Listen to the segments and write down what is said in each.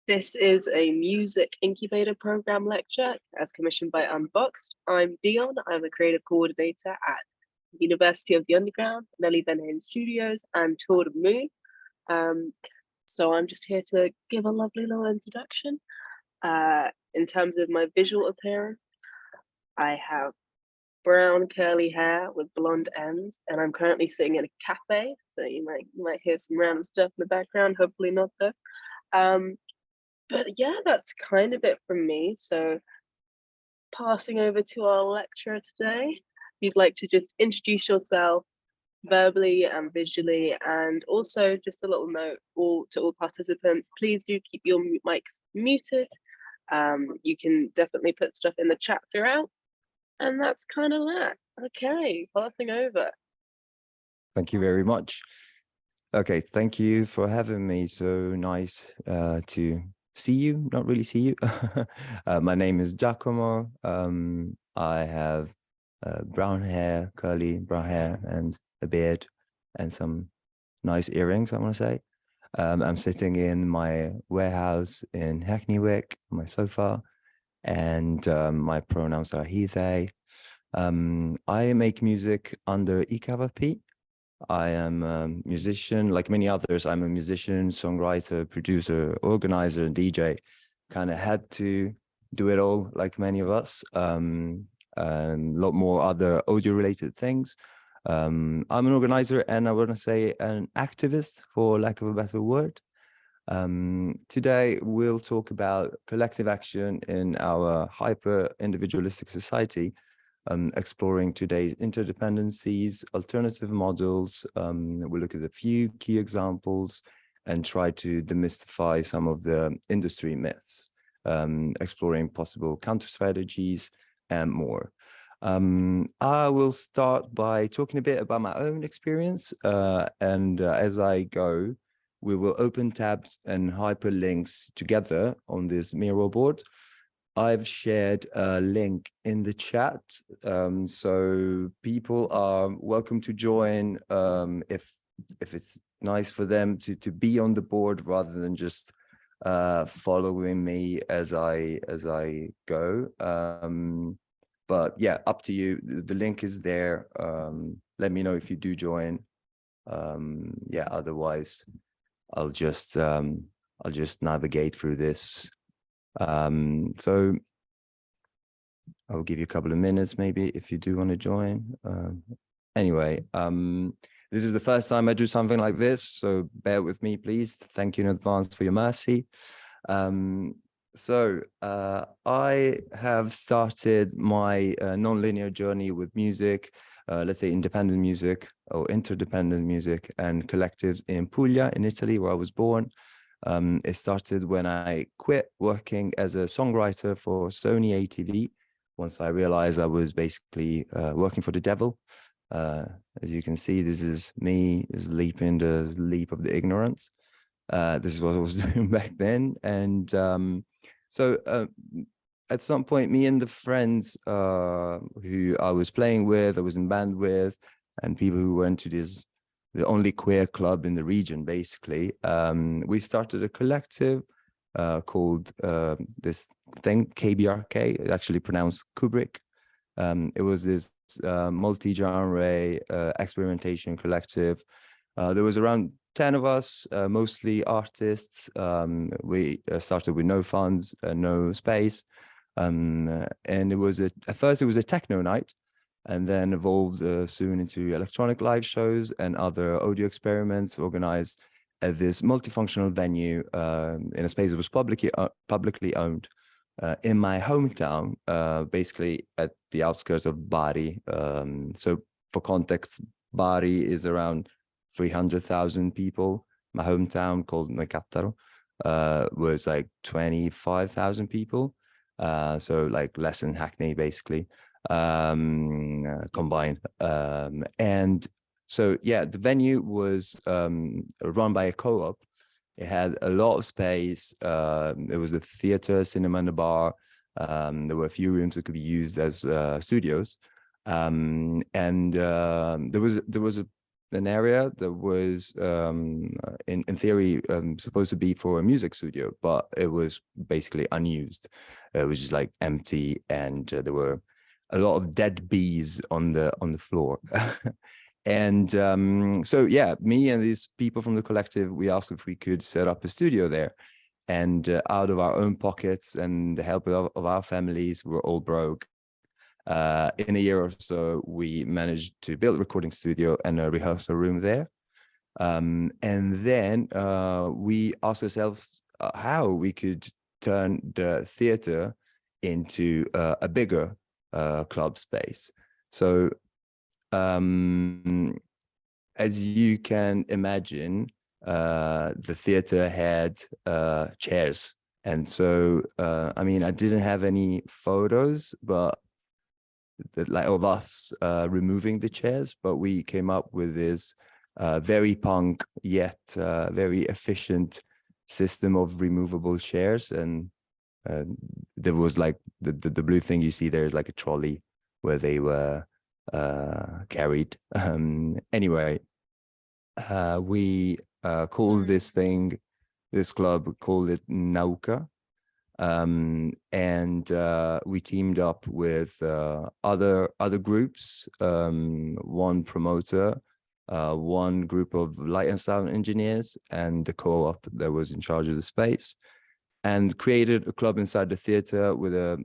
This is a music incubator program lecture as commissioned by Unboxed. I'm Dion. I'm a creative coordinator at University of the Underground, Nelly Benhain Studios, and Tour de Moon. So I'm just here to give a lovely little introduction. In terms of my visual appearance, I have brown curly hair with blonde ends, and I'm currently sitting in a cafe, so you might hear some random stuff in the background. Hopefully not though. But yeah, that's kind of it from me. So passing over to our lecturer today, if you'd like to just introduce yourself verbally and visually, and also just a little note to all participants, please do keep your mics muted. You can definitely put stuff in the chat throughout, and that's kind of that. Okay, passing over. Thank you very much. Okay, thank you for having me. So nice to see you, not really see you. My name is Giacomo. I have brown hair, curly brown hair, and a beard, and some nice earrings, I want to say. I'm sitting in my warehouse in Hackney Wick on my sofa, and my pronouns are he, they. I make music under Ikävä Pii. I am a musician, like many others. I'm a musician, songwriter, producer, organizer, and DJ. Kind of had to do it all, like many of us. And a lot more other audio-related things. I'm an organizer, and I want to say an activist, for lack of a better word. Today, we'll talk about collective action in our hyper-individualistic society. Exploring today's interdependencies, alternative models. We'll look at a few key examples and try to demystify some of the industry myths, exploring possible counter strategies and more. I will start by talking a bit about my own experience, and as I go, we will open tabs and hyperlinks together on this Miro board. I've shared a link in the chat, so people are welcome to join if it's nice for them to be on the board rather than just following me as I go. But yeah, up to you. The link is there. Let me know if you do join. Yeah, otherwise I'll just navigate through this. So I'll give you a couple of minutes maybe if you do want to join. Anyway, this is the first time I do something like this, so bear with me, please. Thank you in advance for your mercy. So I have started my non-linear journey with music, let's say independent music or interdependent music and collectives in Puglia in Italy, where I was born. It started when I quit working as a songwriter for Sony ATV. Once I realized I was basically working for the devil. As you can see, this is me sleeping the sleep of the ignorance. This is what I was doing back then. And so at some point, me and the friends who I was playing with, I was in band with, and people who went to the only queer club in the region, basically. We started a collective called this thing, KBRK, actually pronounced Kubrick. It was this multi-genre experimentation collective. There was around 10 of us, mostly artists. We started with no funds, no space. And it was at first it was a techno night, and then evolved soon into electronic live shows and other audio experiments organized at this multifunctional venue in a space that was publicly owned in my hometown, basically at the outskirts of Bari. So for context, Bari is around 300,000 people. My hometown, called Neucattaro, was like 25,000 people. So like less than Hackney, basically. Combined. And so, yeah, the venue was run by a co-op. It had a lot of space. There was a theater, cinema, and a bar. There were a few rooms that could be used as studios. And there was an area that was in theory supposed to be for a music studio, but it was basically unused. It was just like empty, and there were a lot of dead bees on the floor. And so yeah, me and these people from the collective, we asked if we could set up a studio there. And out of our own pockets and the help of our families, we're all broke. In a year or so, we managed to build a recording studio and a rehearsal room there. And then we asked ourselves how we could turn the theater into a bigger club space. So as you can imagine, the theater had chairs. And so, I mean, I didn't have any photos, but like of us removing the chairs, but we came up with this very punk yet very efficient system of removable chairs. And there was like the blue thing you see there is like a trolley where they were carried. Anyway, we called this club, called it Nauka. And we teamed up with other groups, one promoter, one group of light and sound engineers, and the co-op that was in charge of the space, and created a club inside the theater with a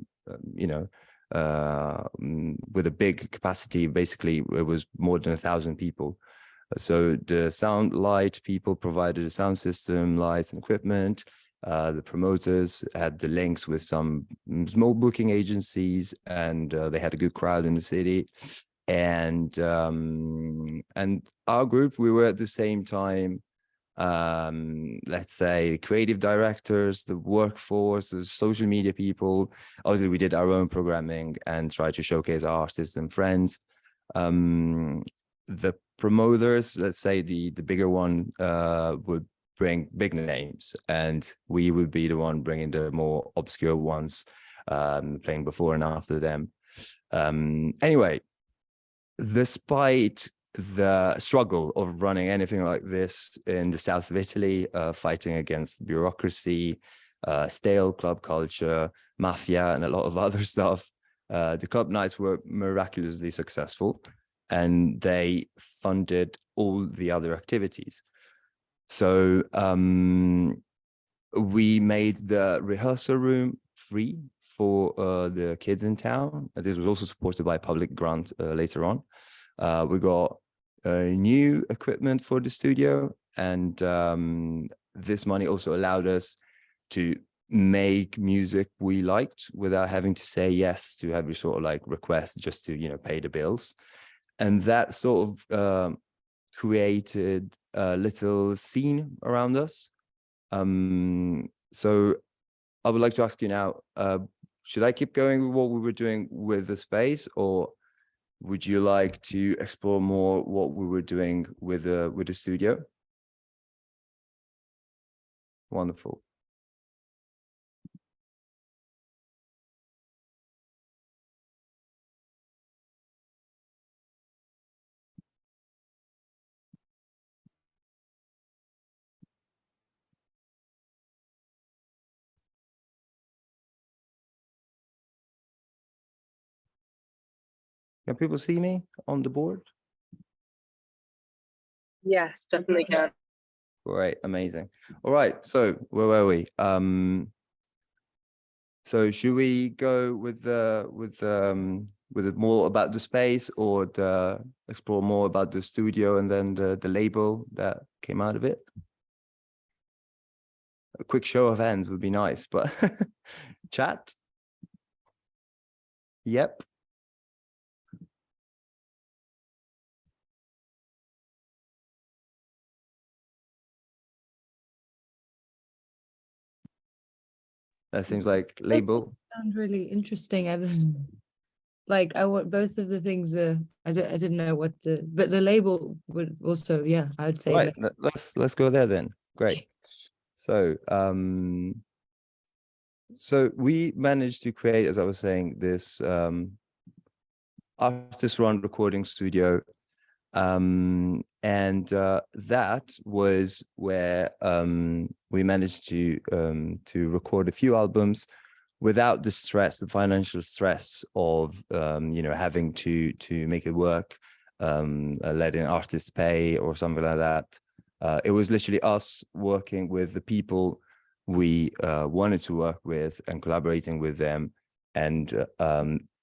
with a big capacity. Basically, it was more than 1,000 people. So the sound light people provided a sound system, lights and equipment. The promoters had the links with some small booking agencies, and they had a good crowd in the city. And our group, we were at the same time, let's say, creative directors, the workforce, the social media people. Obviously, we did our own programming and tried to showcase our artists and friends. The promoters, let's say the bigger one, would bring big names, and we would be the one bringing the more obscure ones, playing before and after them. Anyway, despite the struggle of running anything like this in the south of Italy, fighting against bureaucracy, stale club culture, mafia, and a lot of other stuff, the club nights were miraculously successful, and they funded all the other activities. So we made the rehearsal room free for the kids in town. This was also supported by a public grant later on. We got new equipment for the studio, and this money also allowed us to make music we liked without having to say yes to every sort of like request just to, pay the bills. And that sort of created a little scene around us. So I would like to ask you now, should I keep going with what we were doing with the space, or would you like to explore more what we were doing with the studio? Wonderful. Can people see me on the board? Yes, definitely can. Great, amazing. All right, so where were we? So should we go with more about the space, or explore more about the studio and then the label that came out of it? A quick show of hands would be nice, but chat. Yep. That seems like label. Sound really interesting. I don't like. I want both of the things. I didn't know what but the label would also. Yeah, I would say. Right. Let's go there then. Great. So so we managed to create, as I was saying, this artist-run recording studio That was where we managed to record a few albums without the stress, the financial stress of having to make it work, letting artists pay or something like that. It was literally us working with the people we wanted to work with and collaborating with them, and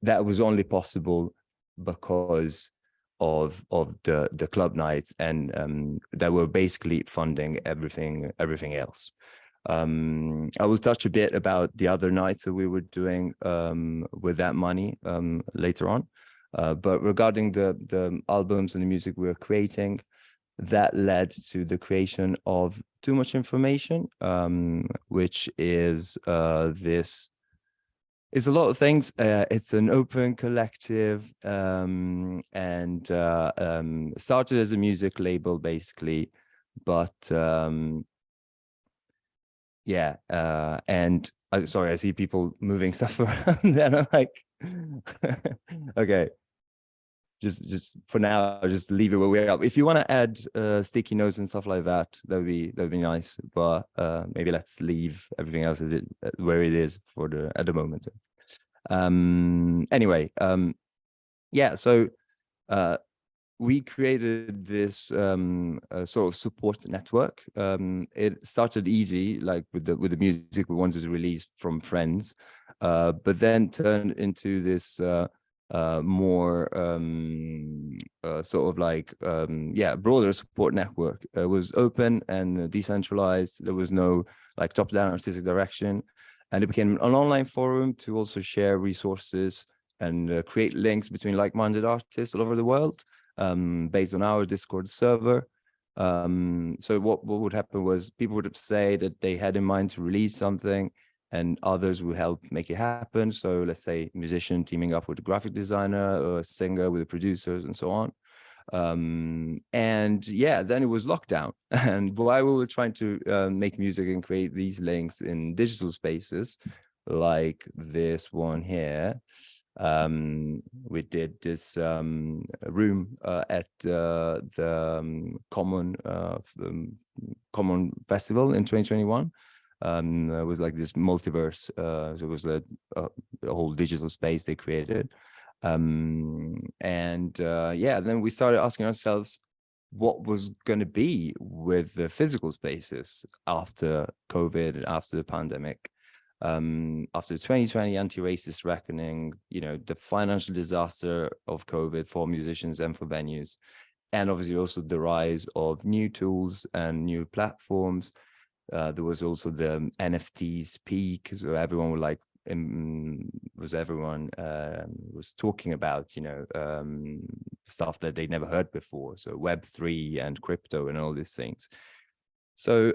that was only possible because of the club nights, and that were basically funding everything else. I will touch a bit about the other nights that we were doing with that money later on, but regarding the albums and the music we were creating, that led to the creation of Too Much Information, which is this. It's a lot of things. It's an open collective, and started as a music label, basically. But and sorry, I see people moving stuff around, and I'm like, okay, just for now, I'll just leave it where we are. If you want to add sticky notes and stuff like that, that'd be nice. But maybe let's leave everything else where it is at the moment. Anyway, so we created this sort of support network. It started easy, like with the music we wanted to release from friends, but then turned into this more sort of like broader support network. It was open and decentralized. There was no like top-down artistic direction, and it became an online forum to also share resources and create links between like-minded artists all over the world, based on our Discord server. So what would happen was people would say that they had in mind to release something, and others will help make it happen. So let's say a musician teaming up with a graphic designer, or a singer with the producers, and so on. And then it was lockdown. And while we were trying to make music and create these links in digital spaces, like this one here, we did this room at the Common Festival in 2021. It was like this multiverse, so it was a whole digital space they created, then we started asking ourselves what was going to be with the physical spaces after COVID and after the pandemic, after the 2020 anti-racist reckoning, the financial disaster of COVID for musicians and for venues, and obviously also the rise of new tools and new platforms. There was also the NFTs peak, so everyone was talking about stuff that they'd never heard before, so Web3 and crypto and all these things. So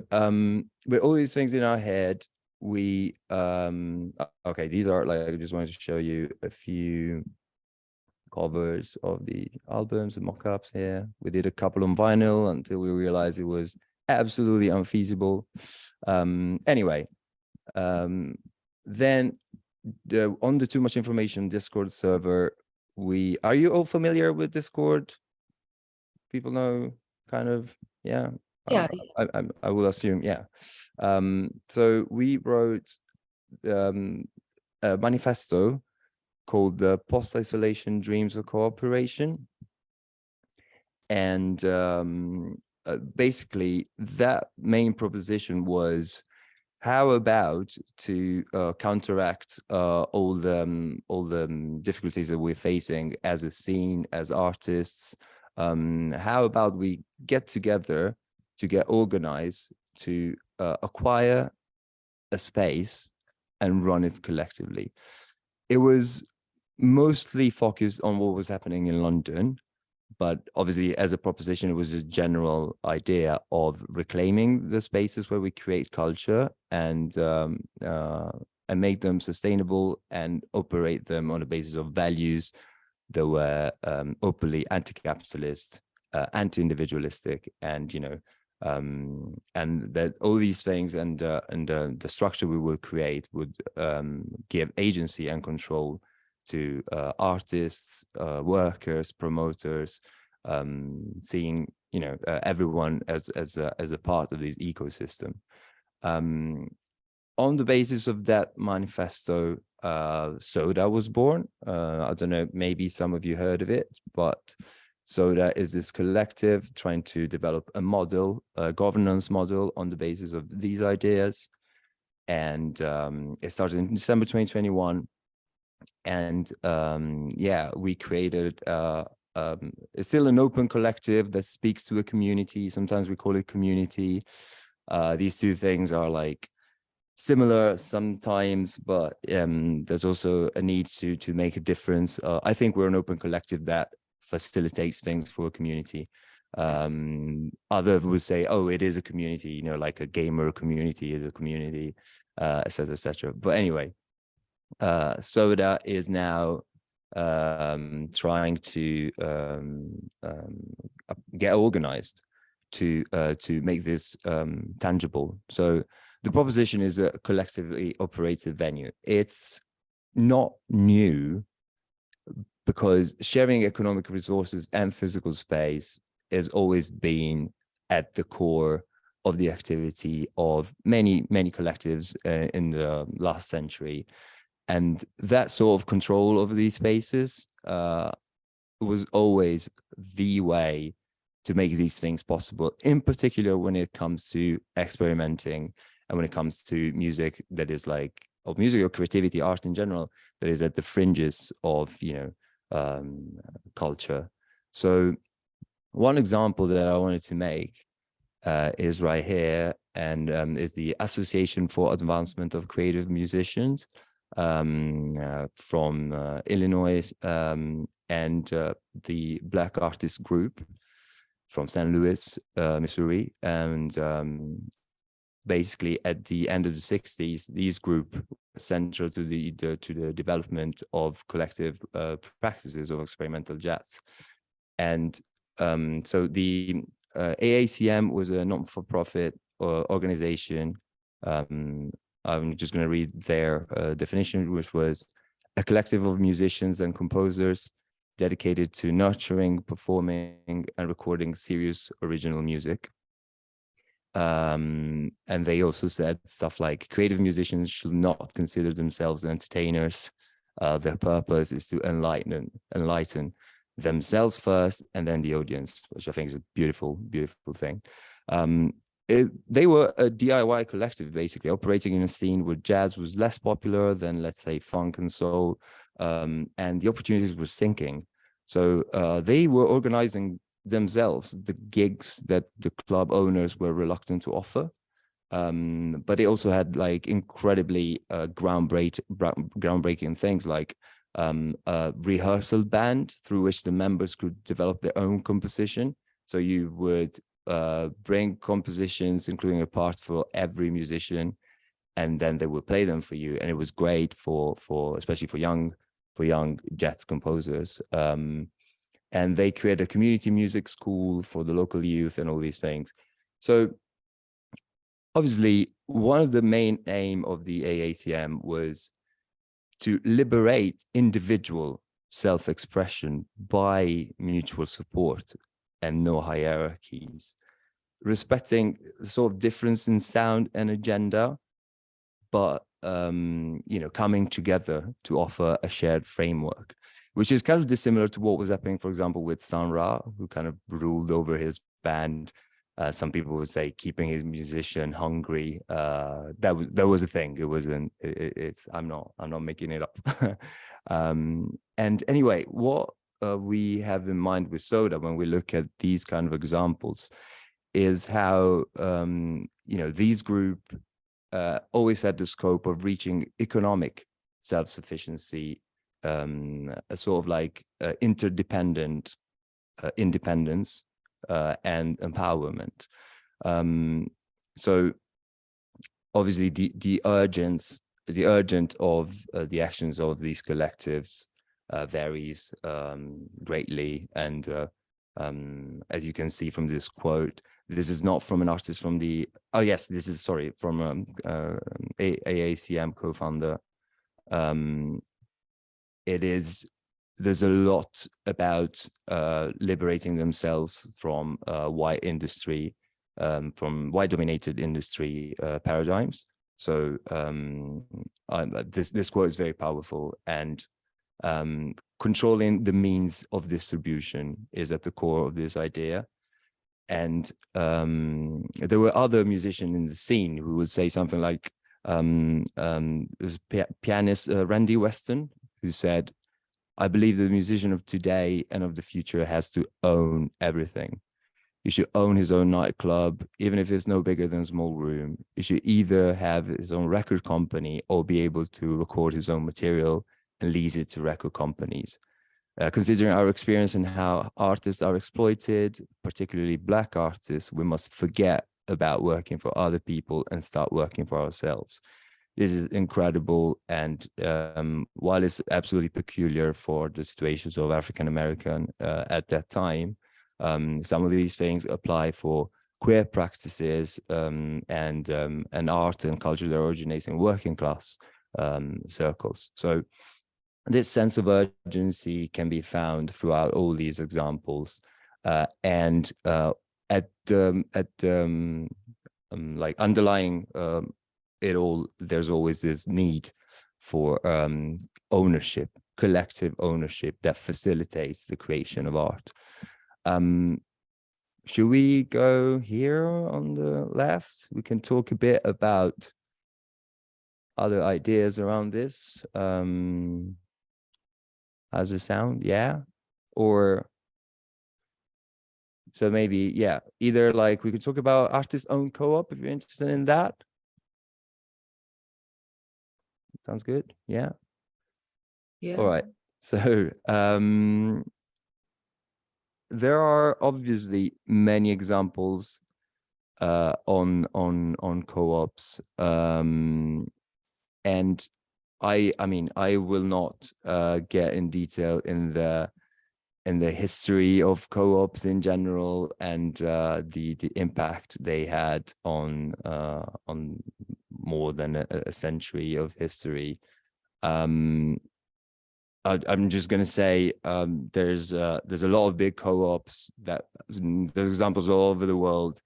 with all these things in our head, we these are like, I just wanted to show you a few covers of the albums and mock-ups here. We did a couple on vinyl until we realized it was absolutely unfeasible. Then on the Too Much Information Discord server, are you all familiar with Discord? People know, kind of, yeah. I will assume, yeah. So we wrote a manifesto called the Post-Isolation Dreams of Cooperation, and basically that main proposition was, how about to counteract all the difficulties that we're facing as a scene, as artists? How about we get together to get organized, to acquire a space and run it collectively? It was mostly focused on what was happening in London, but obviously as a proposition, it was a general idea of reclaiming the spaces where we create culture and make them sustainable and operate them on the basis of values that were openly anti-capitalist, anti-individualistic, and and that all these things and the structure we will create would give agency and control to artists, workers, promoters, seeing, you know, everyone as a part of this ecosystem. On the basis of that manifesto, SODAA was born. I don't know, maybe some of you heard of it, but SODAA is this collective trying to develop a model, a governance model on the basis of these ideas. And it started in December 2021. And yeah, we created, it's still an open collective that speaks to a community. Sometimes we call it community. These two things are like similar sometimes, but there's also a need to make a difference. I think we're an open collective that facilitates things for a community. Others would say, oh, it is a community, you know, like a gamer community is a community, et cetera, et cetera. But anyway, SODAA is now trying to get organized to make this tangible. So the proposition is a collectively operated venue. It's not new because sharing economic resources and physical space has always been at the core of the activity of many collectives in the last century. And that sort of control over these spaces was always the way to make these things possible, in particular when it comes to experimenting and when it comes to music that is like, or music or creativity, art in general, that is at the fringes of, you know, culture. So one example that I wanted to make is right here, and is the Association for Advancement of Creative Musicians from Illinois, and the Black Artist Group from St. Louis, Missouri. And basically at the end of the 60s, these group central to the development of collective practices of experimental jazz. And so the AACM was a non-for-profit organization. I'm just going to read their definition, which was a collective of musicians and composers dedicated to nurturing, performing, and recording serious original music. And they also said stuff like creative musicians should not consider themselves entertainers. Their purpose is to enlighten themselves first and then the audience, which I think is a beautiful thing. They were a DIY collective, basically operating in a scene where jazz was less popular than, let's say, funk and soul, and the opportunities were sinking. So they were organizing themselves the gigs that the club owners were reluctant to offer, but they also had like incredibly groundbreaking things like a rehearsal band through which the members could develop their own composition. So you would bring compositions, including a part for every musician, and then they would play them for you. And it was great for especially for young jazz composers. And they created a community music school for the local youth and all these things. So obviously, one of the main aim of the AACM was to liberate individual self-expression by mutual support and no hierarchies, respecting sort of difference in sound and agenda, but you know, coming together to offer a shared framework, which is kind of dissimilar to what was happening, for example, with Sun Ra, who kind of ruled over his band. Some people would say keeping his musician hungry. That was a thing. It wasn't. I'm not making it up. And anyway, what we have in mind with SODAA when we look at these kind of examples is how you know, these group always had the scope of reaching economic self-sufficiency, a sort of like interdependent independence and empowerment. So obviously the urgent of the actions of these collectives varies greatly, and as you can see from this quote, this is not from an artist from the, oh yes, this is, sorry, from AACM co-founder. It is there's a lot about liberating themselves from white industry, from white dominated industry paradigms. So this quote is very powerful, and controlling the means of distribution is at the core of this idea. And there were other musicians in the scene who would say something like, there's pianist Randy Weston, who said, "I believe the musician of today and of the future has to own everything. He should own his own nightclub, even if it's no bigger than a small room. He should either have his own record company or be able to record his own material and lease it to record companies." Considering our experience and how artists are exploited, particularly Black artists, we must forget about working for other people and start working for ourselves. This is incredible, and while it's absolutely peculiar for the situations of African American at that time, some of these things apply for queer practices and art and culture that originates in working class circles. So this sense of urgency can be found throughout all these examples, and like underlying it all, there's always this need for ownership, collective ownership that facilitates the creation of art. Should we go here on the left? We can talk a bit about other ideas around this. How's it sound? Yeah? Or so maybe, yeah, either like we could talk about artist-owned co-op if you're interested in that. Sounds good. Yeah. Yeah. All right. So there are obviously many examples on co-ops, and I mean I will not get in detail in the history of co-ops in general and the impact they had on more than a century of history. I'm just going to say there's a lot of big co-ops that there's examples all over the world.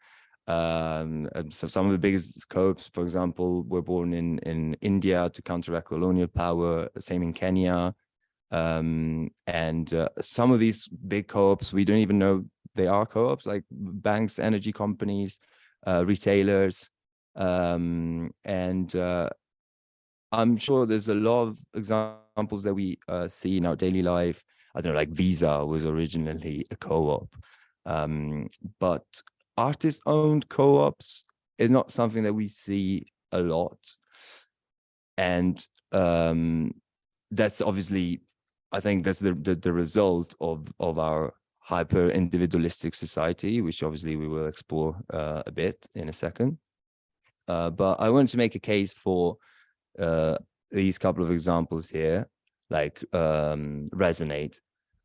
So some of the biggest co-ops, for example, were born in India to counteract colonial power. Same in Kenya. And some of these big co-ops, we don't even know they are co-ops, like banks, energy companies, retailers, and I'm sure there's a lot of examples that we see in our daily life. I don't know, like Visa was originally a co-op, but artist-owned co-ops is not something that we see a lot, and that's obviously, I think that's the result of our hyper individualistic society, which obviously we will explore a bit in a second. But I want to make a case for these couple of examples here, like Resonate.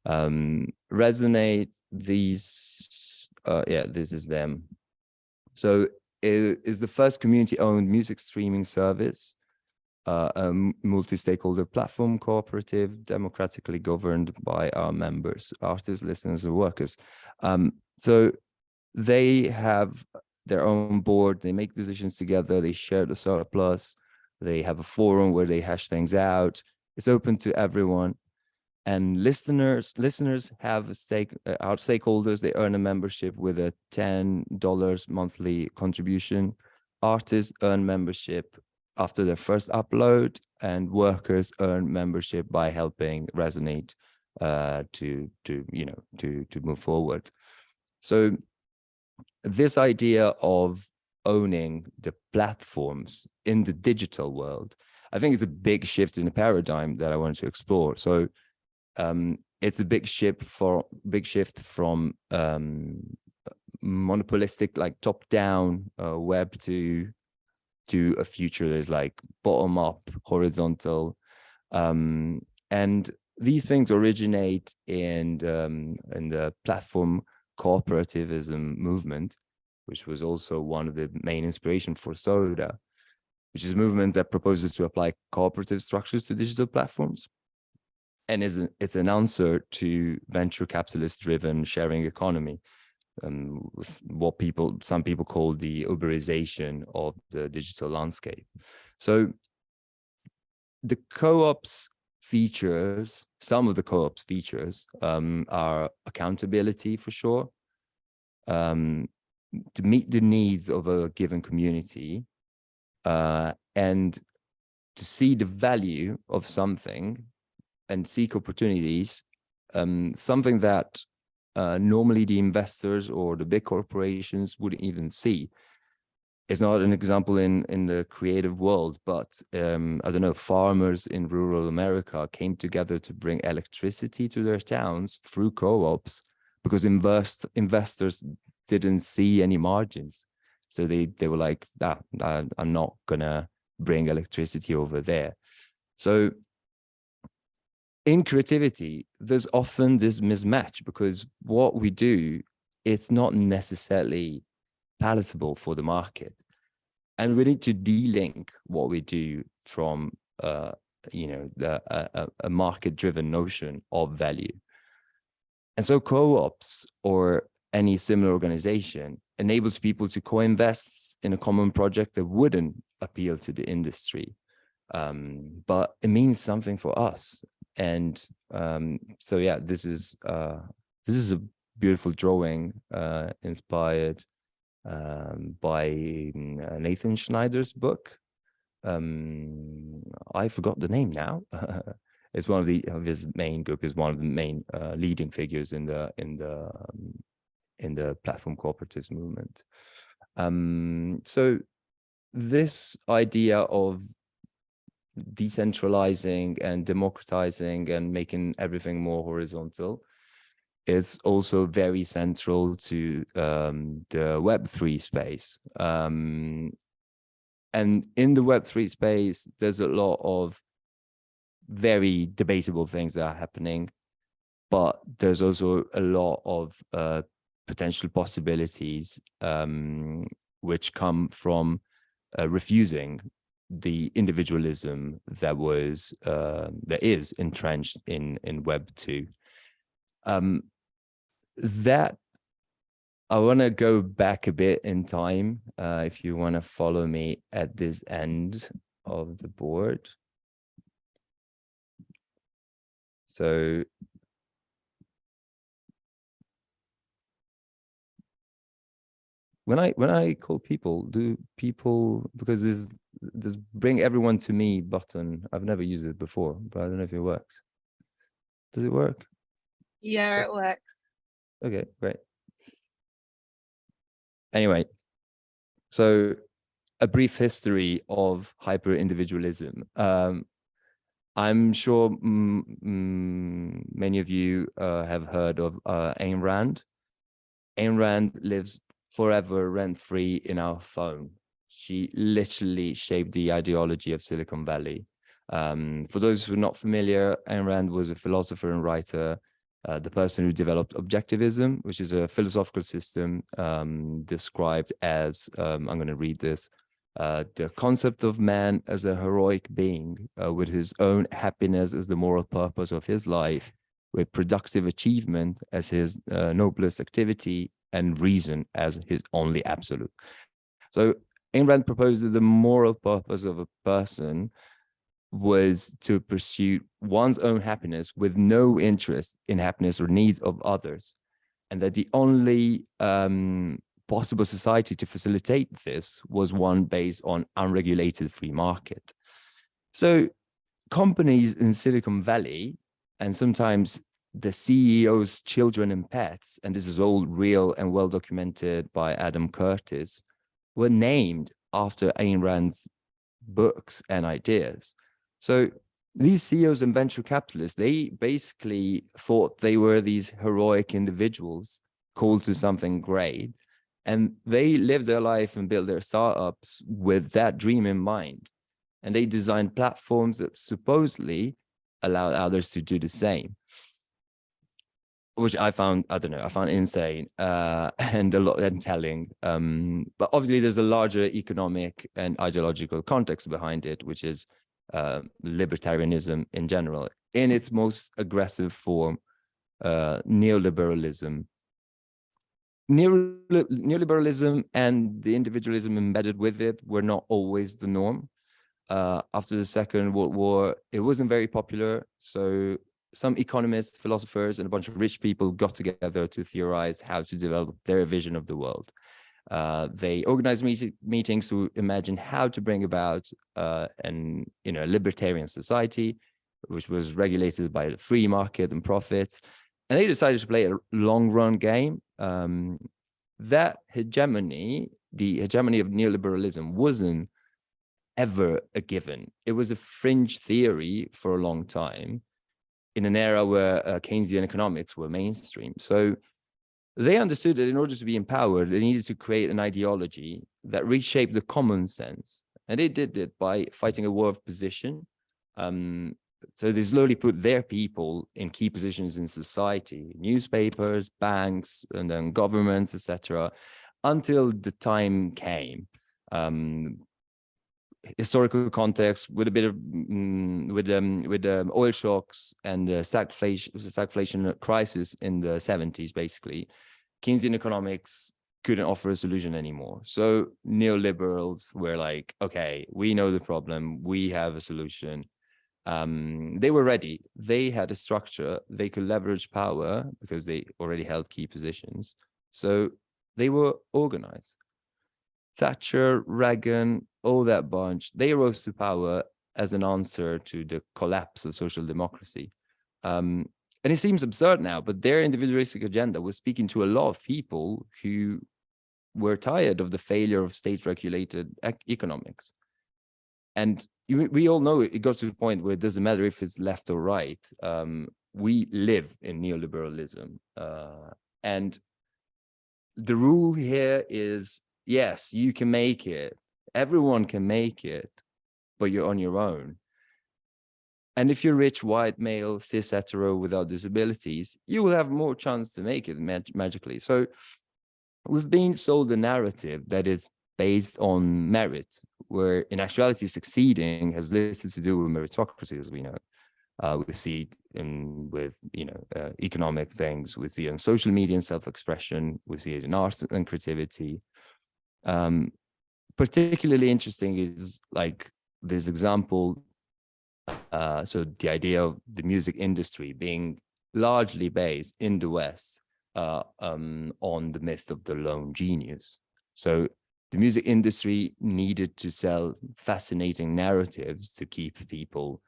Resonate, these, yeah, this is them. So it is the first community-owned music streaming service, a multi-stakeholder platform cooperative, democratically governed by our members, artists, listeners, and workers. So they have their own board, they make decisions together, they share the surplus, they have a forum where they hash things out. It's open to everyone. And listeners have a stake, our stakeholders, they earn a membership with a $10 monthly contribution. Artists earn membership after their first upload, and workers earn membership by helping Resonate to move forward. So this idea of owning the platforms in the digital world, I think is a big shift in the paradigm that I wanted to explore. So it's a big shift from monopolistic, like top-down web to a future that is like bottom-up, horizontal, and these things originate in the platform cooperativism movement, which was also one of the main inspiration for SODAA, which is a movement that proposes to apply cooperative structures to digital platforms. and it's an answer to venture capitalist driven sharing economy, with what some people call the Uberization of the digital landscape. So the co-ops features, some of the co-ops features are accountability for sure, to meet the needs of a given community, and to see the value of something and seek opportunities, something that normally the investors or the big corporations wouldn't even see. It's not an example in the creative world, but I don't know, farmers in rural America came together to bring electricity to their towns through co-ops because investors didn't see any margins. So they were like, I'm not gonna bring electricity over there. So in creativity, there's often this mismatch because what we do, it's not necessarily palatable for the market. And we need to de-link what we do from, a market-driven notion of value. And so co-ops or any similar organization enables people to co-invest in a common project that wouldn't appeal to the industry. But it means something for us. And so, yeah, this is a beautiful drawing inspired by Nathan Schneider's book. I forgot the name now. It's one of his main group, is one of the main leading figures in the platform cooperatives movement. So this idea of decentralizing and democratizing and making everything more horizontal is also very central to the Web3 space. And in the Web3 space, there's a lot of very debatable things that are happening, but there's also a lot of potential possibilities which come from refusing the individualism that is entrenched in Web 2. That I want to go back a bit in time, if you want to follow me at this end of the board. So when I call people, do people, because this bring everyone to me button, I've never used it before, but I don't know if it works. Does it work? Yeah, it works. Okay, great. Anyway, so a brief history of hyper-individualism. I'm sure many of you have heard of Ayn Rand. Ayn Rand lives forever rent-free in our phone. She literally shaped the ideology of Silicon Valley. For those who are not familiar, Ayn Rand was a philosopher and writer, the person who developed objectivism, which is a philosophical system described as, I'm going to read this, the concept of man as a heroic being with his own happiness as the moral purpose of his life, with productive achievement as his noblest activity, and reason as his only absolute. So Ayn Rand proposed that the moral purpose of a person was to pursue one's own happiness with no interest in happiness or needs of others, and that the only possible society to facilitate this was one based on unregulated free market. So companies in Silicon Valley, and sometimes the CEO's children and pets, and this is all real and well documented by Adam Curtis, were named after Ayn Rand's books and ideas. So these CEOs and venture capitalists, they basically thought they were these heroic individuals called to something great, and they lived their life and built their startups with that dream in mind. And they designed platforms that supposedly allowed others to do the same, which I found, I found insane and a lot and telling. But obviously there's a larger economic and ideological context behind it, which is libertarianism in general, in its most aggressive form, neoliberalism. Neoliberalism and the individualism embedded with it were not always the norm. After the Second World War, it wasn't very popular. So some economists, philosophers, and a bunch of rich people got together to theorize how to develop their vision of the world. They organized meetings to imagine how to bring about a libertarian society, which was regulated by the free market and profits. And they decided to play a long-run game. That hegemony, the hegemony of neoliberalism, wasn't ever a given. It was a fringe theory for a long time in an era where Keynesian economics were mainstream. So they understood that in order to be empowered, they needed to create an ideology that reshaped the common sense. And they did it by fighting a war of position. So they slowly put their people in key positions in society, newspapers, banks, and then governments, etc., until the time came. Historical context with a bit of with oil shocks and the stagflation crisis in the 70s, basically, Keynesian economics couldn't offer a solution anymore. So neoliberals were like, okay, we know the problem, we have a solution. They were ready. They had a structure. They could leverage power because they already held key positions. So they were organized. Thatcher, Reagan, all that bunch, they rose to power as an answer to the collapse of social democracy. And it seems absurd now, but their individualistic agenda was speaking to a lot of people who were tired of the failure of state-regulated economics. And we all know it got to the point where it doesn't matter if it's left or right. We live in neoliberalism. And the rule here is, yes, you can make it. Everyone can make it, but you're on your own. And if you're rich, white, male, cis, hetero, without disabilities, you will have more chance to make it magically. So we've been sold a narrative that is based on merit, where in actuality succeeding has little to do with meritocracy, as we know. We see it with economic things, we see it in social media and self-expression, we see it in art and creativity. Particularly interesting is like this example, so the idea of the music industry being largely based in the West on the myth of the lone genius. So the music industry needed to sell fascinating narratives to keep people,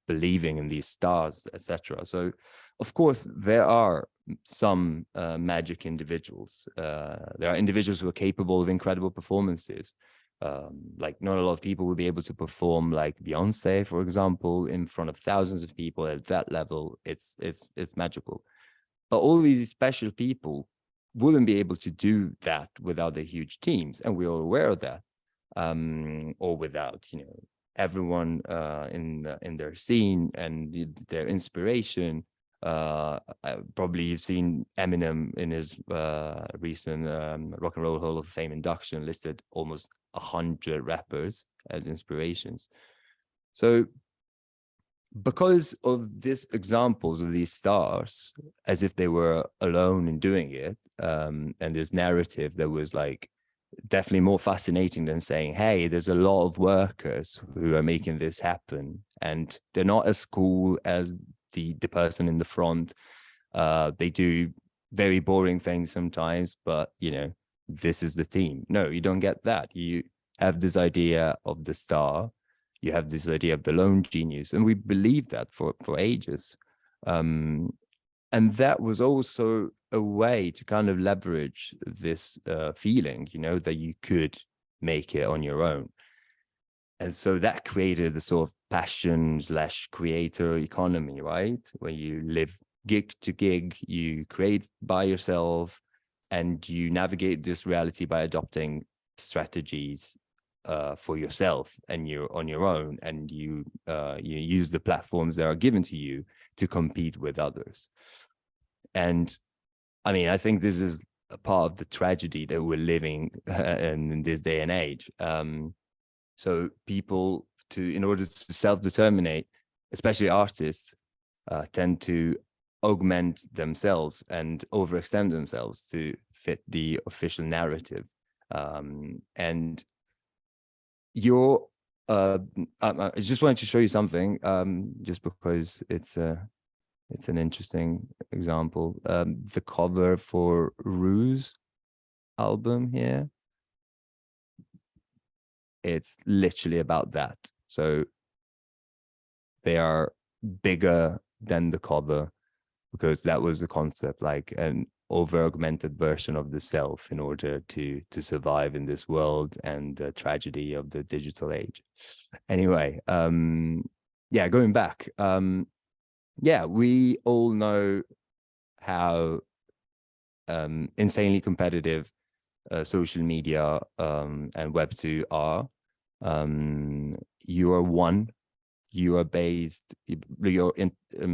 believing in these stars, etc. So, of course, there are some magic individuals. There are individuals who are capable of incredible performances. Like not a lot of people will be able to perform like Beyonce, for example, in front of thousands of people at that level. It's magical. But all these special people wouldn't be able to do that without their huge teams, and we're all aware of that. Or without, everyone in their scene and their inspiration. Probably you've seen Eminem in his recent Rock and Roll Hall of Fame induction listed almost 100 rappers as inspirations. So because of these examples of these stars, as if they were alone in doing it, and this narrative that was like definitely more fascinating than saying, hey, there's a lot of workers who are making this happen, and they're not as cool as the person in the front. They do very boring things sometimes, but this is the team. No, you don't get that. You have this idea of the star, you have this idea of the lone genius, and we believed that for ages. And that was also a way to kind of leverage this feeling, that you could make it on your own. And so that created the sort of passion/creator economy, right? Where you live gig to gig, you create by yourself, and you navigate this reality by adopting strategies for yourself, and you're on your own, and you use the platforms that are given to you to compete with others. And I mean, I think this is a part of the tragedy that we're living in this day and age. So people, in order to self-determinate, especially artists, tend to augment themselves and overextend themselves to fit the official narrative. And I just wanted to show you something, just because it's an interesting example. The cover for Rue's album here, it's literally about that. So they are bigger than the cover, because that was the concept, like an over augmented version of the self in order to survive in this world and the tragedy of the digital age. Anyway, yeah, going back, yeah, we all know how insanely competitive social media and Web2 are. You are one. You are based, your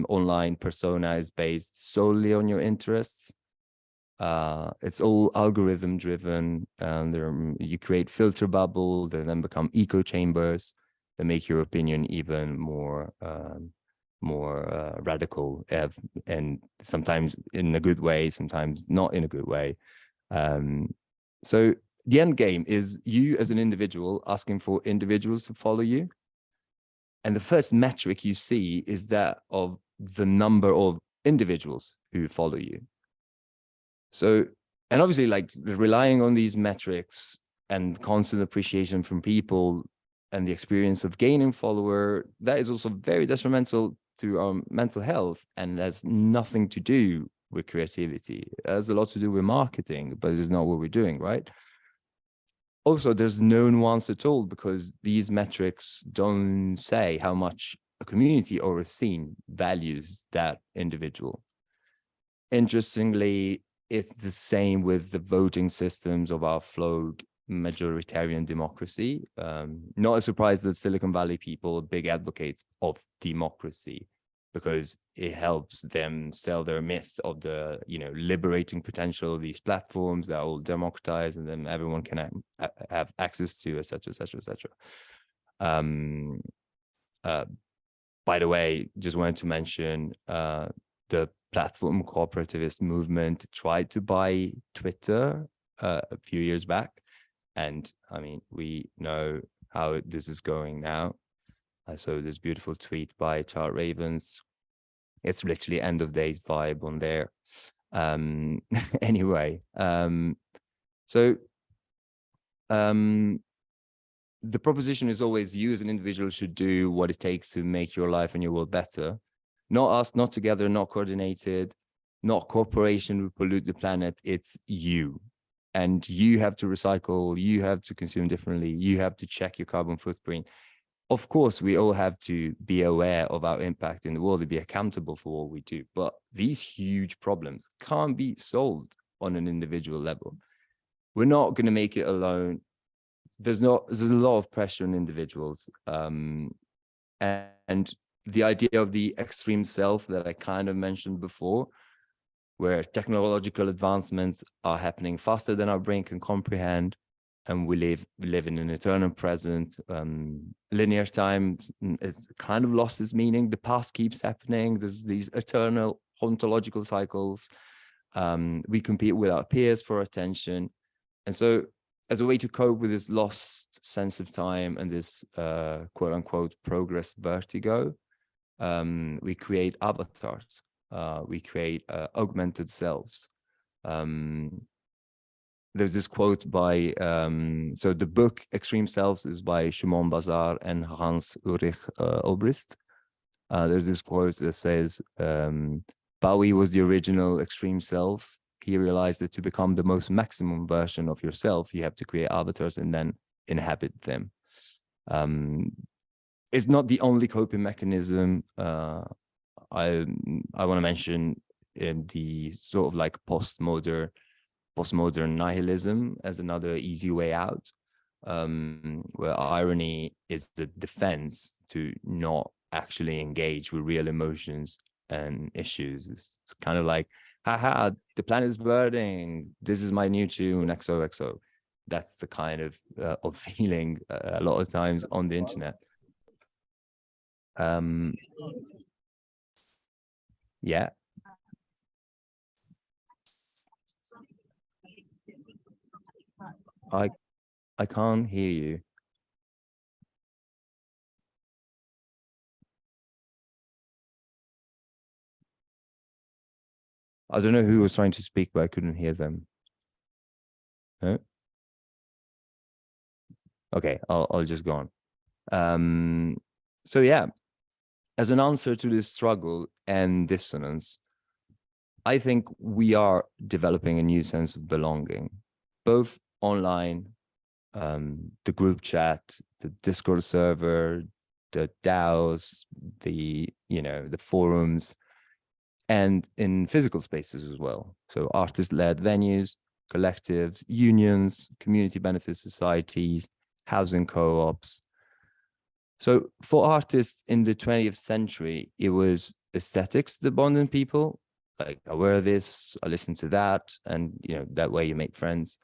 online persona is based solely on your interests. It's all algorithm driven, and you create filter bubbles that then become echo chambers that make your opinion even more radical, and sometimes in a good way, sometimes not in a good way. So the end game is you as an individual asking for individuals to follow you. And the first metric you see is that of the number of individuals who follow you. So, and obviously, like, relying on these metrics and constant appreciation from people and the experience of gaining follower, that is also very detrimental to our mental health and has nothing to do with creativity. It has a lot to do with marketing, but it's not what we're doing, right? Also, there's no nuance at all, because these metrics don't say how much a community or a scene values that individual. Interestingly, it's the same with the voting systems of our flawed majoritarian democracy. Not a surprise that Silicon Valley people are big advocates of democracy, because it helps them sell their myth of the, liberating potential of these platforms that are all democratized and then everyone can have access to, etc., etc., etc. By the way, just wanted to mention the platform cooperativist movement tried to buy Twitter a few years back, and I mean, we know how this is going now. I saw this beautiful tweet by Chart Ravens. It's literally end of days vibe on there. Anyway, so the proposition is always you as an individual should do what it takes to make your life and your world better. Not us, not together, not coordinated, not corporation who pollute the planet. It's you. And you have to recycle, you have to consume differently, you have to check your carbon footprint. Of course, we all have to be aware of our impact in the world and be accountable for what we do. But these huge problems can't be solved on an individual level. We're not going to make it alone. There's a lot of pressure on individuals. And the idea of the extreme self that I kind of mentioned before, where technological advancements are happening faster than our brain can comprehend, and we live in an eternal present. Linear time is kind of lost its meaning. The past keeps happening. There's these eternal ontological cycles. We compete with our peers for attention. And so as a way to cope with this lost sense of time and this quote unquote progress vertigo, we create avatars. We create augmented selves. There's this quote by, so the book Extreme Selves is by Shimon Bazar and Hans Ulrich Obrist. There's this quote that says, Bowie was the original extreme self. He realized that to become the most maximum version of yourself, you have to create avatars and then inhabit them. It's not the only coping mechanism. I want to mention in the sort of like postmodern nihilism as another easy way out, where irony is the defense to not actually engage with real emotions and issues. It's kind of like, haha, the planet is burning. This is my new tune, XOXO. that's the kind of feeling a lot of times on the internet. Yeah. I can't hear you. I don't know who was trying to speak, but I couldn't hear them. No? Okay, I'll just go on. So yeah, as an answer to this struggle and dissonance, I think we are developing a new sense of belonging, both online, the group chat, the Discord server, the DAOs, the forums, and in physical spaces as well. So artist-led venues, collectives, unions, community benefit societies, housing co-ops. So for artists in the 20th century, it was aesthetics that bonded people. Like, I wear this, I listen to that, and that way you make friends.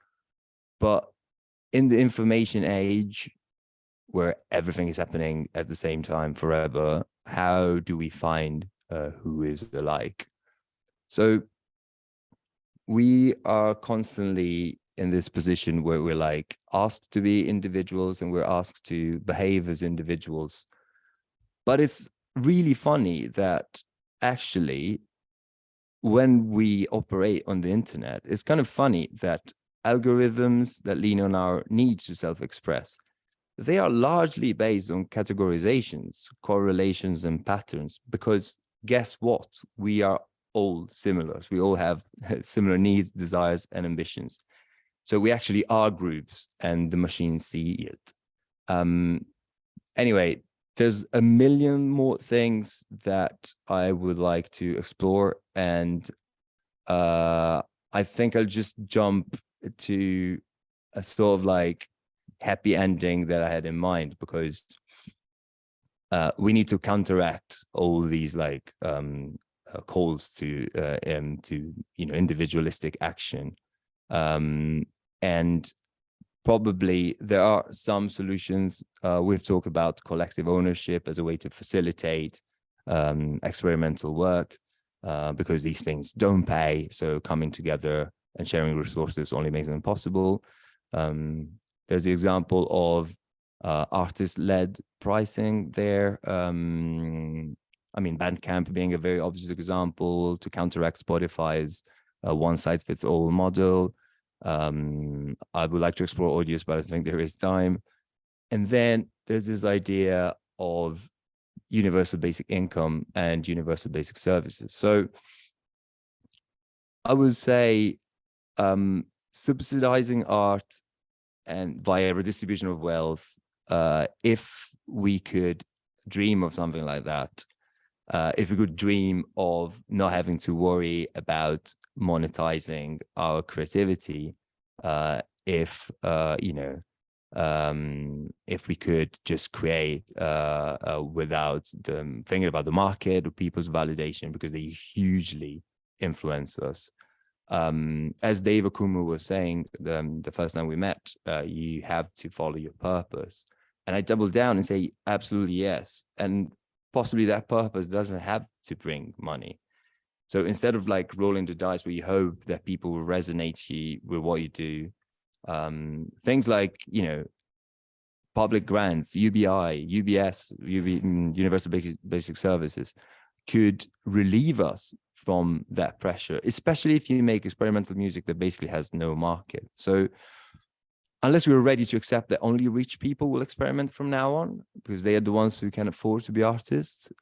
But in the information age, where everything is happening at the same time forever, how do we find who is alike? So we are constantly in this position where we're like asked to be individuals and we're asked to behave as individuals. But it's really funny that actually when we operate on the internet, it's kind of funny that algorithms that lean on our need to self-express, they are largely based on categorizations, correlations, and patterns, because guess what? We are all similar. We all have similar needs, desires, and ambitions. So we actually are groups, and the machines see it. Anyway, there's a million more things that I would like to explore, and I think I'll just jump to a sort of like happy ending that I had in mind, because we need to counteract all these like calls to individualistic action, and probably there are some solutions. We've talked about collective ownership as a way to facilitate experimental work, because these things don't pay, so coming together and sharing resources only makes them possible. There's the example of artist-led pricing there. Bandcamp being a very obvious example to counteract Spotify's one-size-fits-all model. I would like to explore audios, but I think there is time. And then there's this idea of universal basic income and universal basic services. So I would say subsidizing art and via redistribution of wealth, if we could dream of something like that, if we could dream of not having to worry about monetizing our creativity, if we could just create without thinking about the market or people's validation, because they hugely influence us. As Dave Okumu was saying the first time we met, you have to follow your purpose. And I double down and say, absolutely yes. And possibly that purpose doesn't have to bring money. So instead of like rolling the dice where you hope that people will resonate with what you do, things like, public grants, UBI, UBS, Universal Basic Services, could relieve us from that pressure, especially if you make experimental music that basically has no market. So unless we're ready to accept that only rich people will experiment from now on, because they are the ones who can afford to be artists,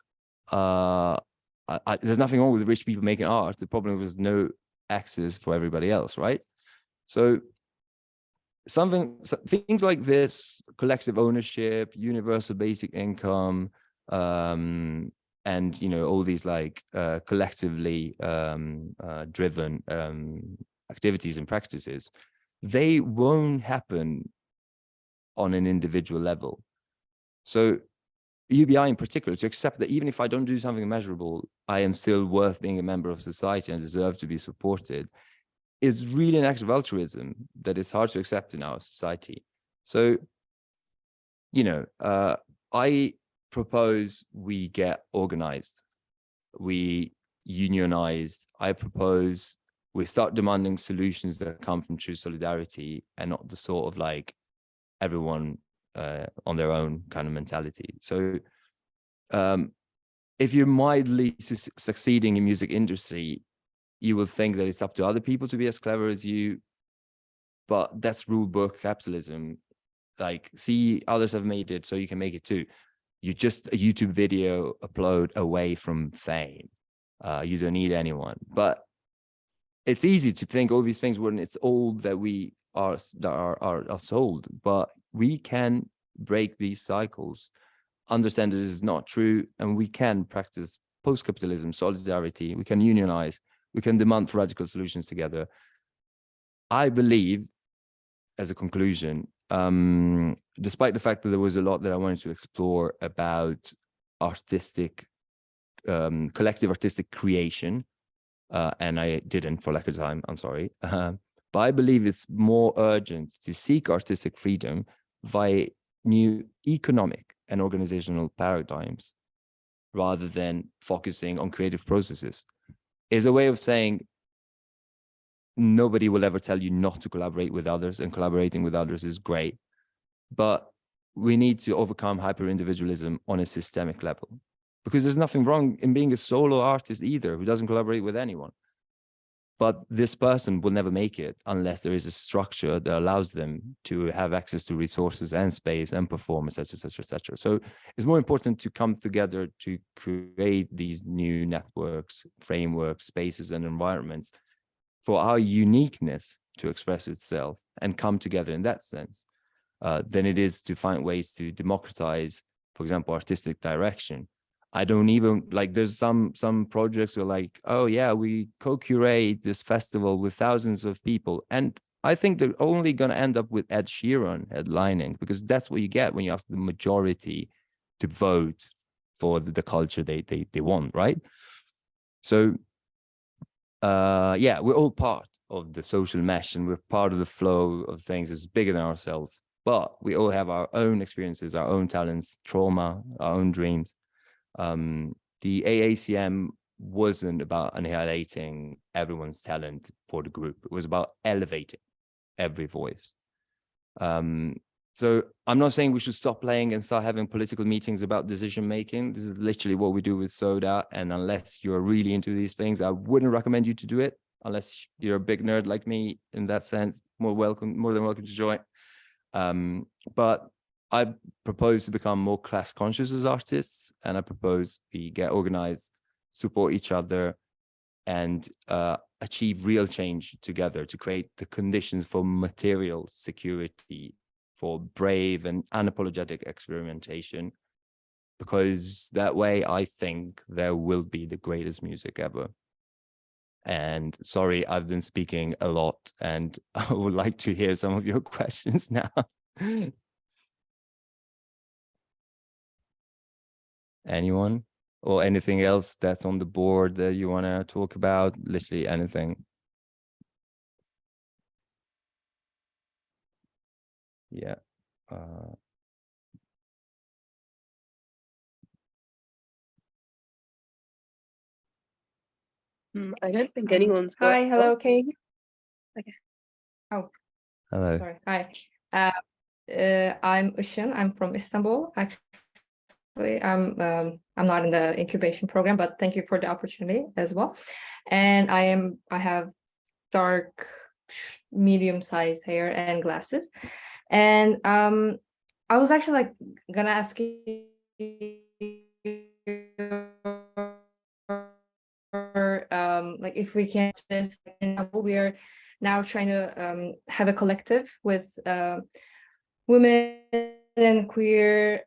there's nothing wrong with rich people making art. The problem is no access for everybody else, right? So things like this, collective ownership, universal basic income, and all these like collectively driven activities and practices, they won't happen on an individual level. So UBI in particular, to accept that even if I don't do something measurable, I am still worth being a member of society and deserve to be supported. is really an act of altruism that is hard to accept in our society. So, you know, I propose we get organized, we unionized. I propose we start demanding solutions that come from true solidarity and not the sort of like everyone on their own kind of mentality. So if you're mildly succeeding in music industry, you will think that it's up to other people to be as clever as you, but that's rule book capitalism. Like, see, others have made it, so you can make it too. You're just a YouTube video upload away from fame. You don't need anyone. But it's easy to think all these things when it's all that we are sold. But we can break these cycles, understand that this is not true, and we can practice post-capitalism, solidarity. We can unionize. We can demand radical solutions together. I believe, as a conclusion, despite the fact that there was a lot that I wanted to explore about artistic, collective artistic creation, and I didn't for lack of time, I'm sorry. But I believe it's more urgent to seek artistic freedom via new economic and organizational paradigms rather than focusing on creative processes. Is a way of saying nobody will ever tell you not to collaborate with others, and collaborating with others is great. But we need to overcome hyper-individualism on a systemic level, because there's nothing wrong in being a solo artist either who doesn't collaborate with anyone. But this person will never make it unless there is a structure that allows them to have access to resources and space and perform, etc., etc., etc. So it's more important to come together to create these new networks, frameworks, spaces, and environments for our uniqueness to express itself and come together in that sense, than it is to find ways to democratize, for example, artistic direction. I don't even like, there's some projects who are like, oh yeah, we co-curate this festival with thousands of people. And I think they're only going to end up with Ed Sheeran headlining, because that's what you get when you ask the majority to vote for the culture they want, right? So yeah, we're all part of the social mesh, and we're part of the flow of things that's bigger than ourselves. But we all have our own experiences, our own talents, trauma, our own dreams. The AACM wasn't about annihilating everyone's talent for the group. It was about elevating every voice. So I'm not saying we should stop playing and start having political meetings about decision making. This is literally what we do with SODAA. And unless you're really into these things, I wouldn't recommend you to do it unless you're a big nerd like me. In that sense, more than welcome to join. But I propose to become more class conscious as artists, and I propose we get organized, support each other, and achieve real change together to create the conditions for material security, for brave and unapologetic experimentation, because that way I think there will be the greatest music ever. And sorry, I've been speaking a lot, and I would like to hear some of your questions now. Anyone or anything else that's on the board that you want to talk about? Literally anything. Yeah. I don't think anyone's got. Hi, hello, can you hear? Okay. Oh, Hello. sorry. Hi. I'm Işın. I'm from Istanbul. Actually, I'm not in the incubation program, but thank you for the opportunity as well. And I have dark, medium-sized hair and glasses. And I was actually like gonna ask you like if we can this, we are now trying to have a collective with women and queer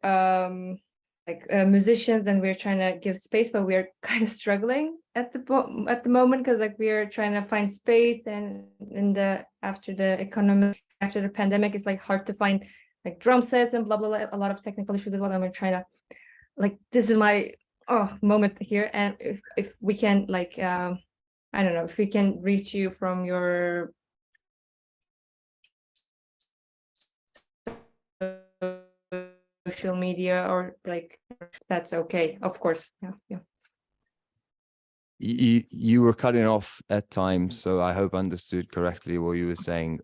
musicians, and we're trying to give space, but we're kind of struggling at the moment, because like we are trying to find space, and after the pandemic, it's like hard to find like drum sets and blah blah blah, a lot of technical issues as well, and we're trying to like, this is my moment here, and if we can like I don't know if we can reach you from your social media, or like, that's okay, of course. Yeah. You were cutting off at times, so I hope I understood correctly what you were saying.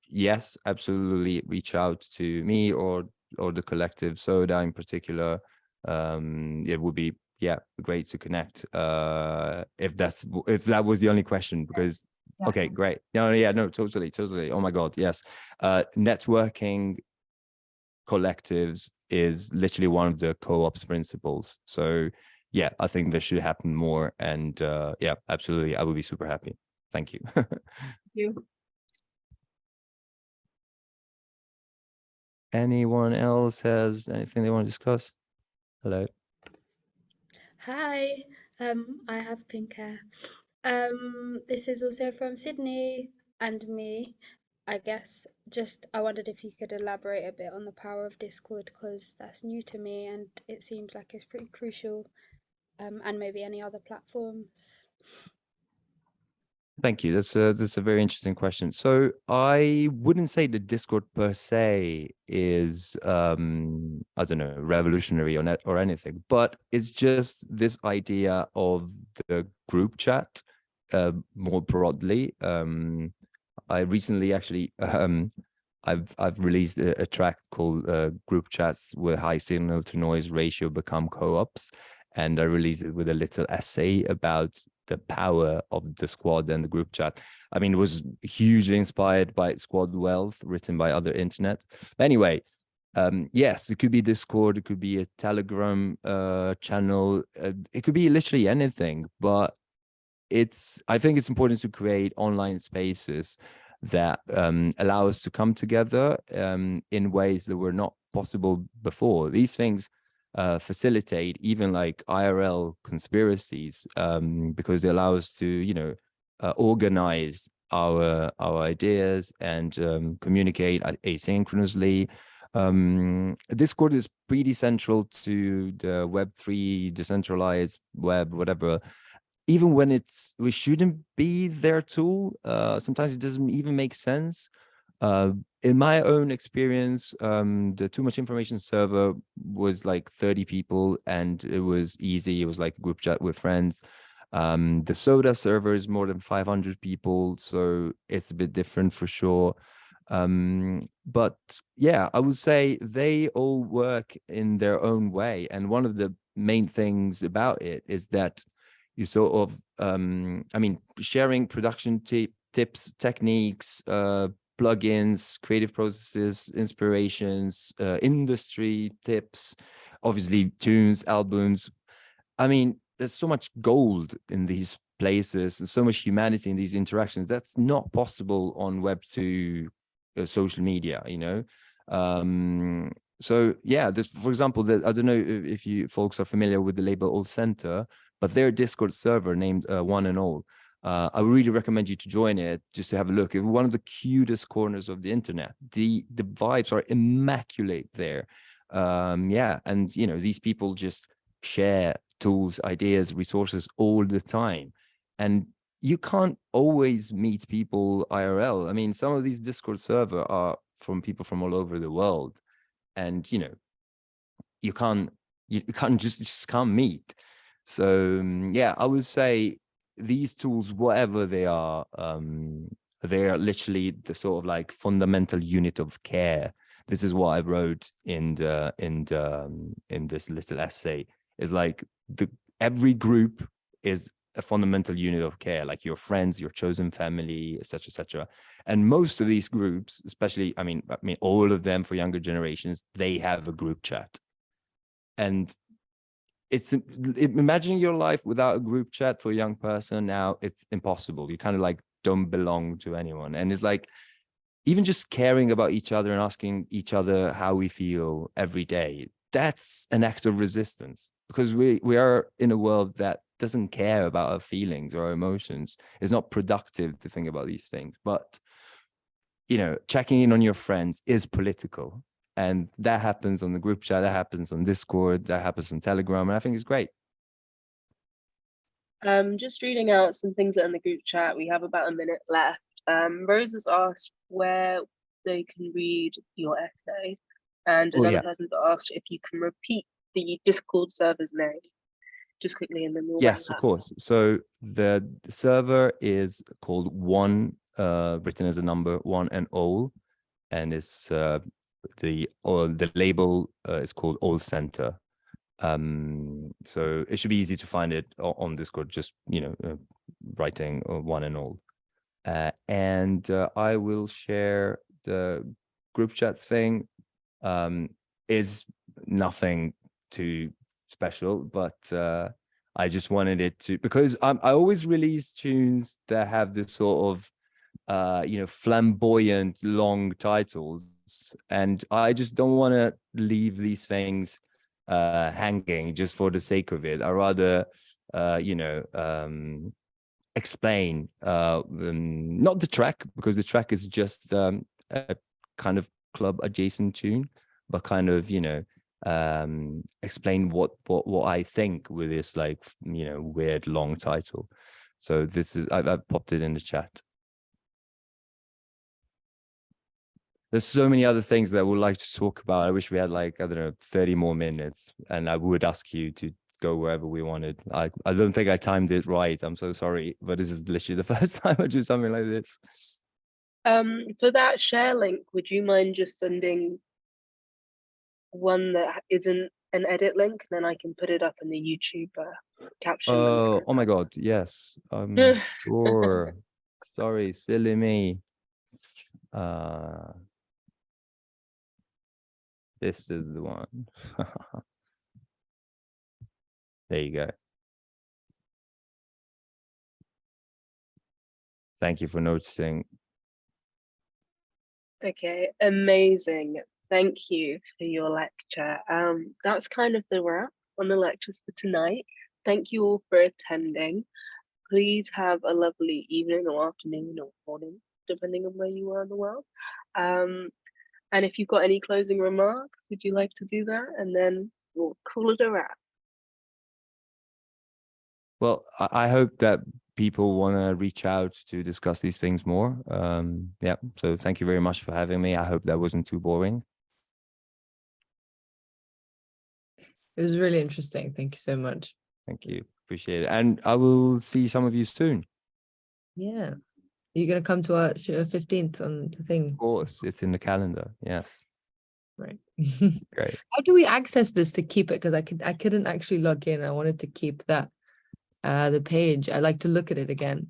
Yes, absolutely. Reach out to me or the collective SODAA in particular. It would be great to connect. If that was the only question, because okay, great. No, totally. Oh my God, yes. Networking collectives is literally one of the co-ops principles. So yeah, I think this should happen more. And yeah, absolutely. I would be super happy. Thank you. Thank you. Anyone else has anything they want to discuss? Hello. Hi, I have pink hair. This is also from Sydney and me. I guess just I wondered if you could elaborate a bit on the power of Discord, because that's new to me and it seems like it's pretty crucial, and maybe any other platforms. Thank you. That's a very interesting question. So I wouldn't say the Discord per se is I don't know, revolutionary or anything, but it's just this idea of the group chat more broadly. I recently actually I've released a track called Group Chats with High Signal to Noise Ratio Become Co-ops, and I released it with a little essay about the power of the squad and the group chat. I mean, it was hugely inspired by Squad Wealth, written by other internet. Anyway, yes, it could be Discord, it could be a Telegram channel, it could be literally anything, but I think it's important to create online spaces that allow us to come together in ways that were not possible before. These things facilitate even like IRL conspiracies because they allow us to, organize our ideas and communicate asynchronously. Discord is pretty central to the Web3 decentralized web, whatever. Even when we shouldn't be their tool, sometimes it doesn't even make sense. In my own experience, the Too Much Information server was like 30 people and it was easy. It was like a group chat with friends. The SODAA server is more than 500 people, so it's a bit different for sure. But yeah, I would say they all work in their own way. And one of the main things about it is that you sort of, sharing production tips, techniques, plugins, creative processes, inspirations, industry tips, obviously tunes, albums. I mean, there's so much gold in these places and so much humanity in these interactions. That's not possible on Web2 social media, So yeah, this, for example, I don't know if you folks are familiar with the label All Center, but their Discord server named One and All. I would really recommend you to join it just to have a look. It's one of the cutest corners of the internet. The vibes are immaculate there. And these people just share tools, ideas, resources all the time. And you can't always meet people IRL. I mean, some of these Discord servers are from people from all over the world. And, you can't just can't meet. So yeah, I would say these tools, whatever they are literally the sort of like fundamental unit of care. This is what I wrote in this little essay. Is like every group is a fundamental unit of care, like your friends, your chosen family, etc., etc. And most of these groups, especially, I mean, all of them for younger generations, they have a group chat. And imagine your life without a group chat for a young person now, it's impossible. You kind of like don't belong to anyone. And it's like, even just caring about each other and asking each other how we feel every day, that's an act of resistance, because we are in a world that doesn't care about our feelings or our emotions. It's not productive to think about these things. But, checking in on your friends is political. And that happens on the group chat, that happens on Discord, that happens on Telegram, and I think it's great. Just reading out some things that are in the group chat. We have about a minute left. Rose has asked where they can read your essay, and Oh, another yeah. person's asked if you can repeat the Discord server's name just quickly, and then we'll Yes, wrap of course. So the server is called one, written as a number, one and all, and it's the label is called All Center. So it should be easy to find it on Discord, just writing one and all. And I will share the group chat thing. Is nothing too special, but I just wanted it to, because I always release tunes that have this sort of flamboyant long titles, and I just don't want to leave these things hanging just for the sake of it. I rather explain not the track, because the track is just a kind of club adjacent tune, but kind of explain what I think with this weird long title. So this is I've popped it in the chat. There's so many other things that I would like to talk about. I wish we had 30 more minutes, and I would ask you to go wherever we wanted. I don't think I timed it right. I'm so sorry, but this is literally the first time I do something like this. For that share link, would you mind just sending one that isn't an edit link, and then I can put it up in the YouTube caption? Oh my God, yes. Sure. Sorry, silly me. This is the one. There you go. Thank you for noticing. Okay, amazing. Thank you for your lecture. That's kind of the wrap on the lectures for tonight. Thank you all for attending. Please have a lovely evening or afternoon or morning, depending on where you are in the world. And if you've got any closing remarks, would you like to do that? And then we'll call it a wrap. Well, I hope that people want to reach out to discuss these things more. Yeah, so thank you very much for having me. I hope that wasn't too boring. It was really interesting. Thank you so much. Thank you. Appreciate it. And I will see some of you soon. Yeah. You're going to come to our 15th on the thing? Of course, it's in the calendar. Yes. Right. Great. How do we access this to keep it? Because I couldn't actually log in. I wanted to keep that the page. I like to look at it again.